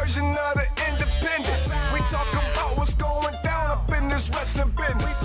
version of the independent. We talk about what's going down up in this wrestling business.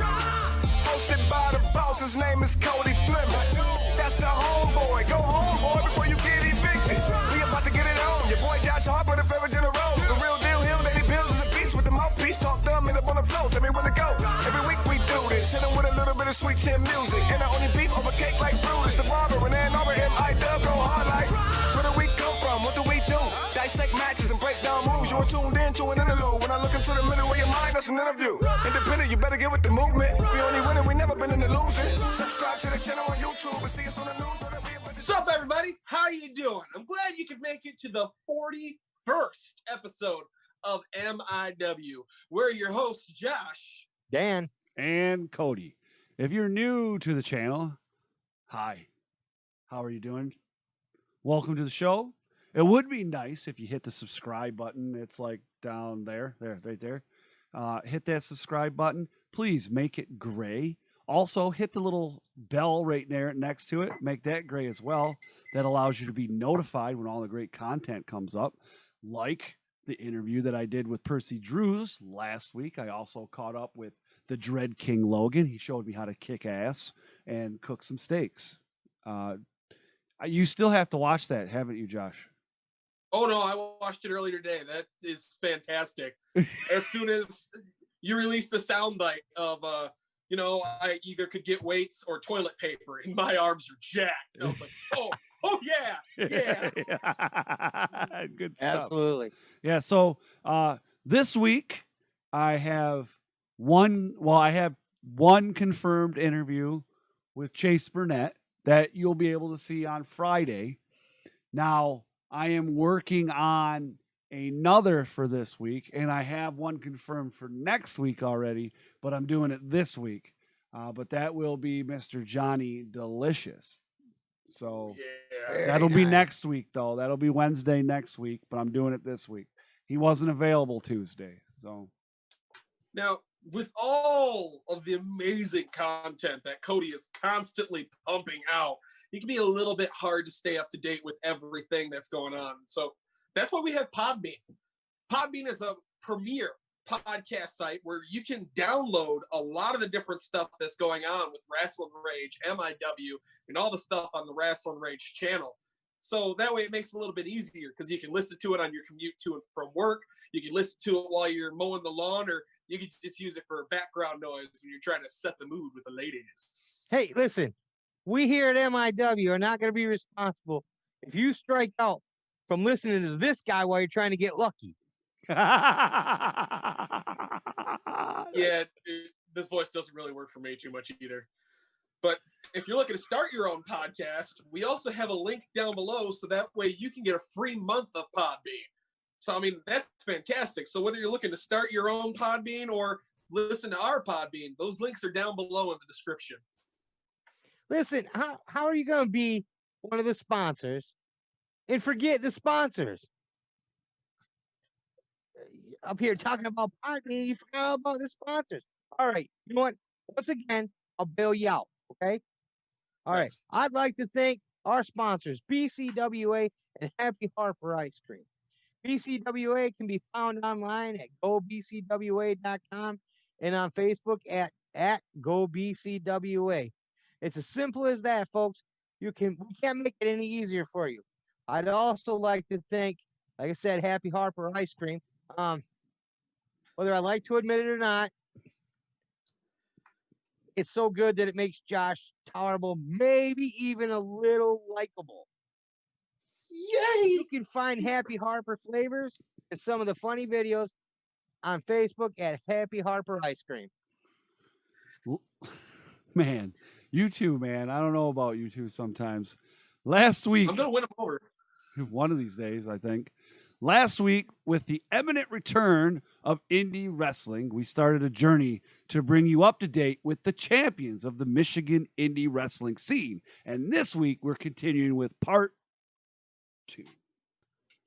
Hosted by the boss, his name is Cody Fleming. That's the homeboy. Go home, boy, before you get evicted. We about to get it on. Your boy Josh Harper, the favorite in a row. The real deal, Hill, Lady Bills is a beast with the mouthpiece. Talk dumb and up on the floor. Tell me when to go. Every week we do this. Hit him with a little bit of sweet chin music. And I only beef over cake like Brutus. The barber and then over MIW go hard like. Where do we come from? What do we do? Dissect matches and break down moves. You're tuned in to an interlude. When I look into the middle of your mind, that's an interview. Independent, you better get with the movement. We only winning, we never been in the losing. Subscribe to the channel on YouTube and see us on the news. What's up, everybody? How you doing? I'm glad you could make it to the 41st episode of MIW. We're your hosts, Josh, Dan, and Cody. If you're new to the channel, hi. How are you doing? Welcome to the show. It would be nice if you hit the subscribe button. It's like down there, right there. Hit that subscribe button. Please make it gray. Also, hit the little bell right there next to it. Make that gray as well. That allows you to be notified when all the great content comes up, like the interview that I did with Percy Drews last week. I also caught up with the Dread King Logan. He showed me how to kick ass and cook some steaks. You still have to watch that, haven't you, Josh? Oh, no, I watched it earlier today. That is fantastic. As soon as you release the soundbite of... I either could get weights or toilet paper, and my arms are jacked. And I was like, oh yeah. Good stuff. absolutely. Yeah. So this week I have one confirmed interview with Chase Burnett that you'll be able to see on Friday. Now I am working on another for this week, and I have one confirmed for next week already, but I'm doing it this week. But that will be Mr. Johnny Delicious. So that'll be next week, though. That'll be Wednesday next week, but I'm doing it this week. He wasn't available Tuesday. So now, with all of the amazing content that Cody is constantly pumping out, it can be a little bit hard to stay up to date with everything that's going on. So that's why we have Podbean. Podbean is a premier podcast site where you can download a lot of the different stuff that's going on with Rasslin Rage, MIW, and all the stuff on the Rasslin Rage channel. So that way it makes it a little bit easier because you can listen to it on your commute to and from work. You can listen to it while you're mowing the lawn, or you can just use it for background noise when you're trying to set the mood with the ladies. Hey, listen, we here at MIW are not going to be responsible if you strike out from listening to this guy while you're trying to get lucky. Yeah, this voice doesn't really work for me too much either. But if you're looking to start your own podcast, we also have a link down below so that way you can get a free month of Podbean. So, I mean, that's fantastic. So whether you're looking to start your own Podbean or listen to our Podbean, those links are down below in the description. Listen, how are you going to be one of the sponsors and forget the sponsors? Up here talking about Podbean, you forgot all about the sponsors. All right, you know what? Once again, I'll bail you out, okay? All right, I'd like to thank our sponsors, BCWA and Happy Harper Ice Cream. BCWA can be found online at gobcwa.com and on Facebook at gobcwa. It's as simple as that, folks. We can't make it any easier for you. I'd also like to thank, like I said, Happy Harper Ice Cream. Whether I like to admit it or not, it's so good that it makes Josh tolerable, maybe even a little likable. Yay! You can find Happy Harper flavors and some of the funny videos on Facebook at Happy Harper Ice Cream. man, you two, man. I don't know about you two sometimes. Last week, I'm going to win them over. One of these days, I think. Last week, with the imminent return of indie wrestling, we started a journey to bring you up to date with the champions of the Michigan indie wrestling scene. And this week, we're continuing with part 2.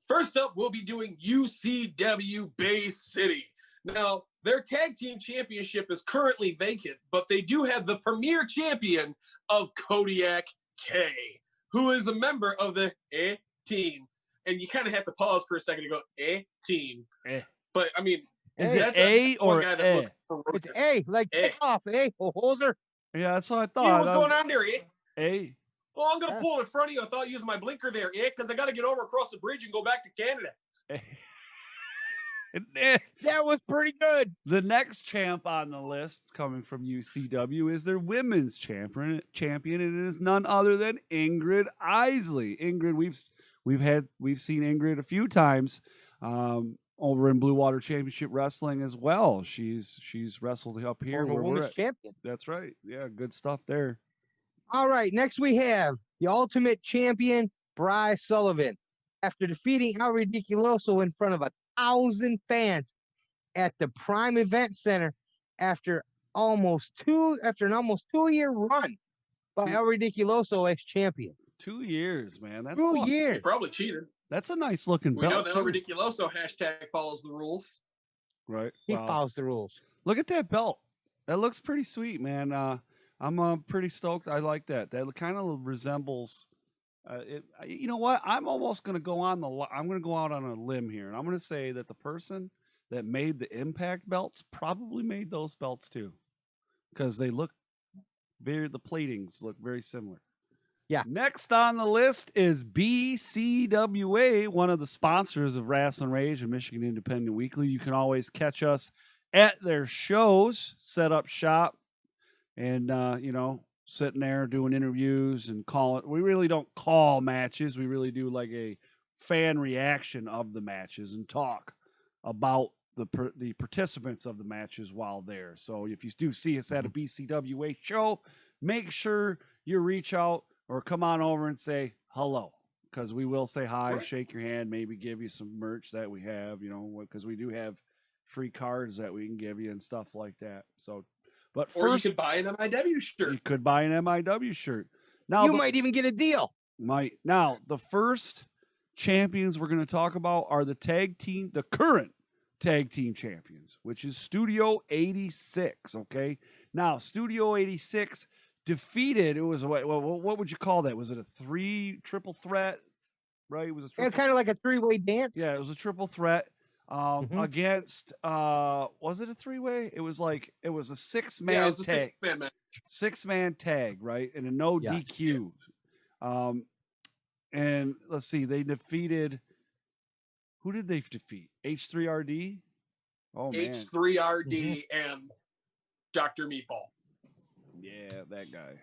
First up, we'll be doing UCW BayCity. Now, their tag team championship is currently vacant, but they do have the premier champion of Kodiak K, who is a member of the team. and you kind of have to pause for a second to go, team. But I mean, Is that's it A one or guy that A? looks ferocious. It's A, like A. take off, Hoser. Yeah, that's what I Hey, thought. what's going on there, A. Well, I'm going to pull in front of you. I thought using my blinker there, because I got to get over across the bridge and go back to Canada. That was pretty good. The next champ on the list coming from UCW is their women's champion, and it is none other than Ingrid Isley. Ingrid, we've seen Ingrid a few times over in Blue Water Championship Wrestling as well. She's wrestled up here. Former Where we're women's at. champion. That's right. Yeah, good stuff there. All right, next we have the Ultimate Champion, Bryce Sullivan. After defeating El Ridiculoso in front of 1,000 fans at the Prime Event Center after an almost 2-year run by El Ridiculoso as champion. 2 years, man. That's 2 He years. probably cheated. That's a nice looking We belt. know that El too. Ridiculoso hashtag follows the rules. Right. He Wow. follows the rules. Look at that belt. That looks pretty sweet, man. I'm pretty stoked. I like that. That kind of resembles. You know what? I'm almost going to go on I'm going to go out on a limb here, and I'm going to say that the person that made the Impact belts probably made those belts too, because they look the platings look very similar. Yeah. Next on the list is BCWA, one of the sponsors of Rasslin Rage and Michigan Independent Weekly. You can always catch us at their shows, set up shop, and sitting there doing interviews and calling. We really don't call matches. We really do like a fan reaction of the matches and talk about the participants of the matches while there. So if you do see us at a BCWA show, make sure you reach out or come on over and say hello, because we will say hi, shake your hand, maybe give you some merch that we have, because we do have free cards that we can give you and stuff like that. So, but Or first, you could buy an MIW shirt. you could buy an MIW shirt. Now You might even get a deal. Now the first champions we're going to talk about are the current tag team champions, which is Studio 86. Okay, now Studio 86 defeated. It was what would you call that? Was it a triple threat? Right, it was Kind of like a three-way dance. Yeah, it was a triple threat against. Was it a three-way? It was a six-man tag. Six-man tag, right, and a no DQ. And let's see, they defeated. Who did they defeat? H3RD. Oh man, H3RD and Dr. Meatball. Yeah, that guy.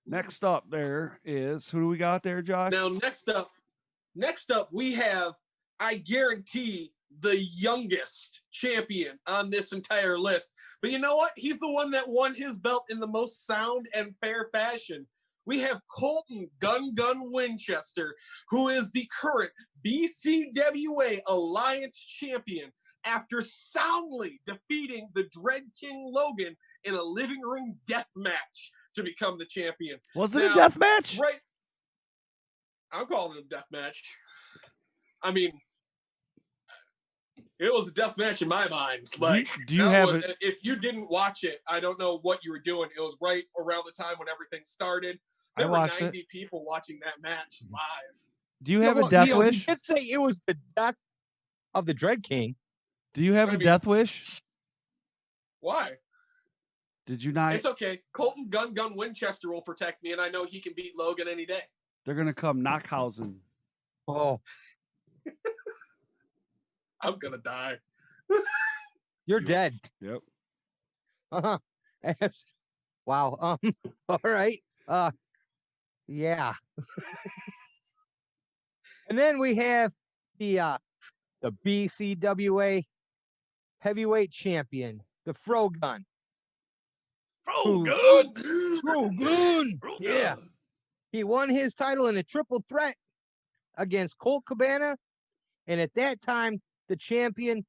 Next up there is, who do we got there, Josh? Now, next up, we have, I guarantee, the youngest champion on this entire list. But you know what? He's the one that won his belt in the most sound and fair fashion. We have Colton Gun Winchester, who is the current BCWA Alliance champion after soundly defeating the Dread King Logan in a living room death match to become the champion. Was it a death match? Right. I'm calling it a death match. I mean, it was a death match in my mind. Like, if you didn't watch it, I don't know what you were doing. It was right around the time when everything started. There were 90 people watching that match live. Do you have a death wish? You did say it was the death of the Dread King. Do you have a death wish? Why? Did you not? It's okay. Colton Gun Winchester will protect me, and I know he can beat Logan any day. They're going to come Knockhausen. Oh. I'm going to die. You're dead. Yep. Uh-huh. Wow. All right. Yeah. And then we have the BCWA heavyweight champion, the Frogun. Frogun. Yeah. He won his title in a triple threat against Colt Cabana, and at that time, the champion,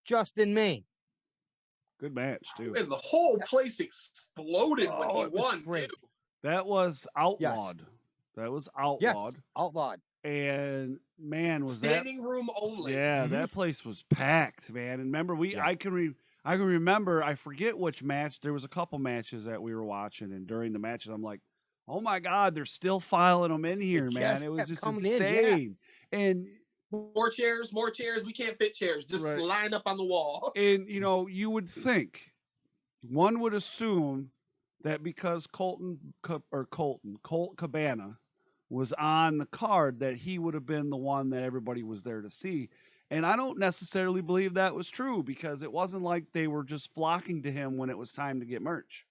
Justin Maine. Good match, too. And the whole place exploded when he won, too. That was outlawed. Yes. That was outlawed. Yes, outlawed. And man, was standing room only. Yeah, that place was packed, man. And remember, I can remember. I forget which match. There was a couple matches that we were watching, and during the matches, I'm like, oh my God, they're still filing them in here, man. just It was kept just coming in, yeah. insane. And More chairs. We can't fit chairs. Just Right. line up on the wall. And, you know, you would think, one would assume that because Colt Cabana was on the card, that he would have been the one that everybody was there to see. And I don't necessarily believe that was true, because it wasn't like they were just flocking to him when it was time to get merch.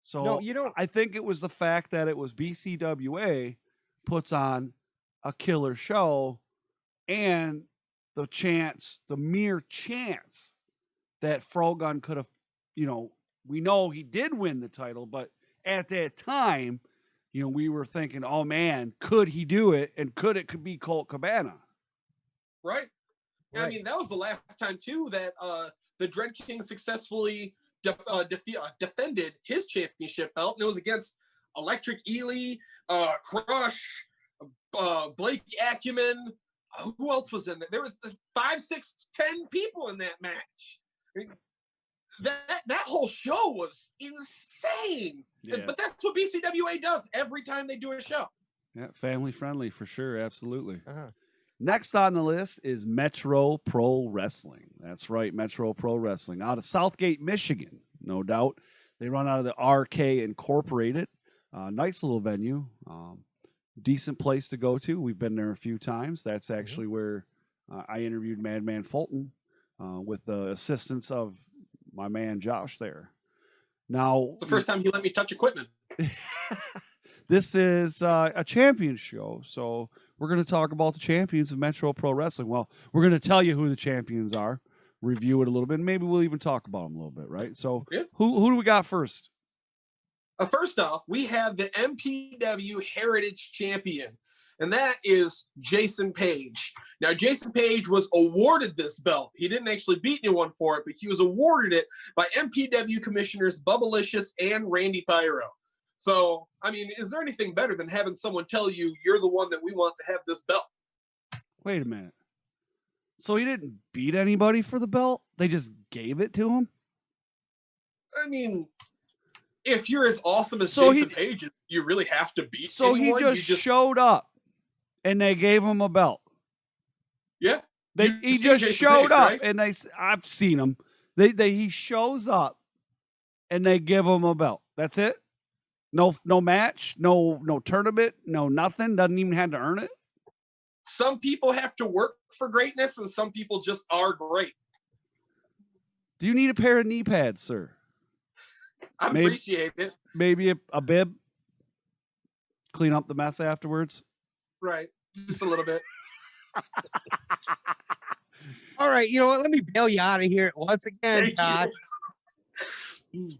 So No, you don't. I think it was the fact that it was BCWA puts on a killer show, and the mere chance that Frogun could have, you know, we know he did win the title, but at that time, you know, we were thinking, oh man, could he do it? And could be Colt Cabana? Right. Right. I mean, that was the last time too that the Dread King successfully defended his championship belt, and it was against Electric Ely, Crush, Blake Acumen. Who else was in there? There was 5, 6, 10 people in that match. I mean, that whole show was insane. Yeah. But that's what BCWA does every time they do a show. Yeah, family friendly for sure, absolutely. Uh-huh. Next on the list is Metro Pro Wrestling. That's right, Metro Pro Wrestling out of Southgate, Michigan, no doubt. They run out of the RK Incorporated. Nice little venue. Decent place to go to. We've been there a few times. That's actually where I interviewed Madman Fulton with the assistance of my man Josh there. Now, It's the first time he let me touch equipment. this is a champion show, so we're going to talk about the champions of Metro Pro Wrestling. Well, we're going to tell you who the champions are, review it a little bit, and maybe we'll even talk about them a little bit, right? So, Yeah. who do we got first? First off, we have the MPW Heritage Champion, and that is Jason Page. Now, Jason Page was awarded this belt. He didn't actually beat anyone for it, but he was awarded it by MPW commissioners Bubblicious and Randy Pyro. So, I mean, is there anything better than having someone tell you you're the one that we want to have this belt? Wait a minute. So he didn't beat anybody for the belt? They just gave it to him? I mean, if you're as awesome as So Jason Page, you really have to beat So anyone. he just showed up and they gave him a belt. Yeah. He You've just seen Jason showed Page, up, right? and I've seen him. He shows up and they give him a belt. That's it? No match, no tournament, no nothing. Doesn't even have to earn it. Some people have to work for greatness, and some people just are great. Do you need a pair of knee pads, sir? I Maybe- appreciate it. Maybe a bib? Clean up the mess afterwards? Right. Just a little bit. All right, you know what? Let me bail you out of here once again, Thank Josh. you.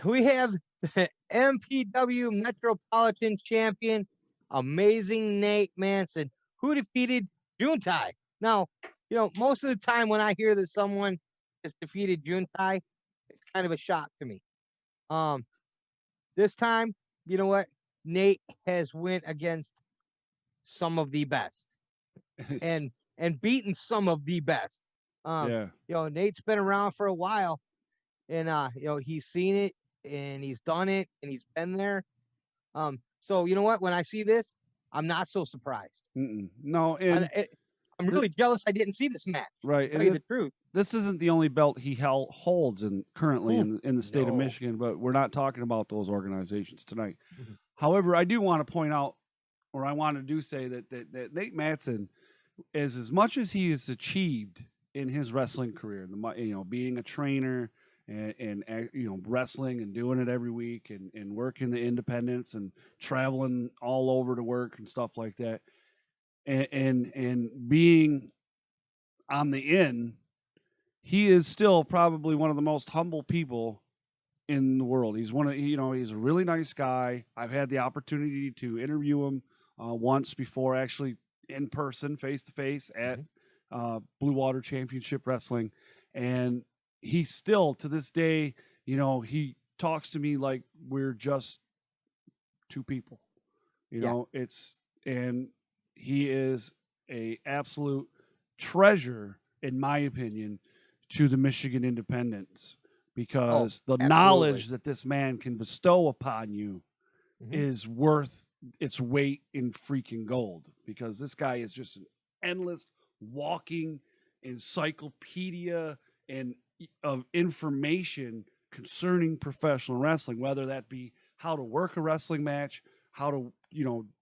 We have the MPW Metropolitan Champion, Amazing Nate Manson, who defeated Juntai. Now, you know, most of the time when I hear that someone has defeated Juntai, it's kind of a shock to me. This time, you know what? Nate has went against some of the best and beaten some of the best. Yeah. You know, Nate's been around for a while, and you know, he's seen it and he's done it and he's been there. So you know what? When I see this, I'm not so surprised. No, and I'm really jealous I didn't see this match. right. To tell you the truth. This isn't the only belt he holds currently in the state of Michigan, but we're not talking about those organizations tonight. Mm-hmm. However, I do want to point out, or I want to do say that Nate Manson is, as much as he has achieved in his wrestling career, being a trainer and wrestling and doing it every week and working the independents and traveling all over to work and stuff like that, and being on the inn, he is still probably one of the most humble people in the world. He's he's a really nice guy. I've had the opportunity to interview him once before, actually in person, face to face at Blue Water Championship Wrestling, and he still, to this day, he talks to me like we're just two people. And he is a absolute treasure, in my opinion, to the Michigan Independents, because the knowledge that this man can bestow upon you is worth its weight in freaking gold, because this guy is just an endless walking encyclopedia and of information concerning professional wrestling, whether that be how to work a wrestling match, how to,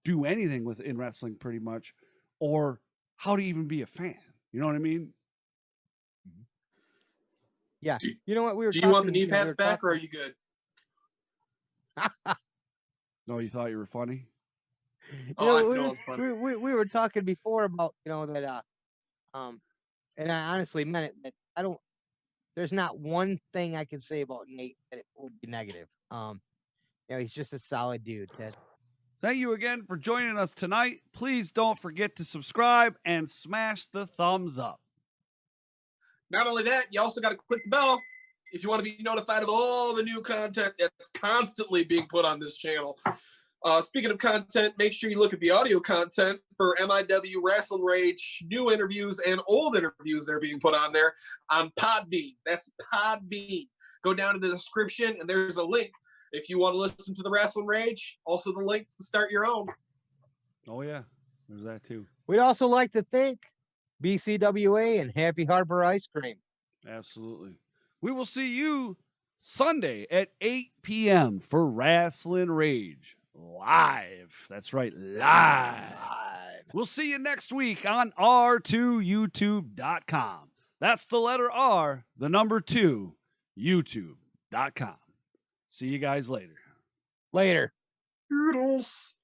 do anything in wrestling pretty much, or how to even be a fan. You know what I mean? Yeah. You know what? We were Do you want the knee we pads were back, or are talking- you good? No, you thought you were funny? Oh, I know I'm funny. we were talking before about, that, and I honestly meant it, that there's not one thing I can say about Nate that it would be negative. He's just a solid dude. Thank you again for joining us tonight. Please don't forget to subscribe and smash the thumbs up. Not only that, you also got to click the bell if you want to be notified of all the new content that's constantly being put on this channel. Speaking of content, make sure you look at the audio content for MIW, Rasslin Rage, new interviews, and old interviews that are being put on there on Podbean. That's Podbean. Go down to the description, and there's a link if you want to listen to the Rasslin Rage. Also, the link to start your own. Oh, yeah. There's that, too. We'd also like to thank BCWA and Happy Harper Ice Cream. Absolutely. We will see you Sunday at 8 p.m. for Rasslin Rage live. That's right, live. We'll see you next week on r2youtube.com. That's the letter R, the number 2, youtube.com. See you guys later. Later. Toodles.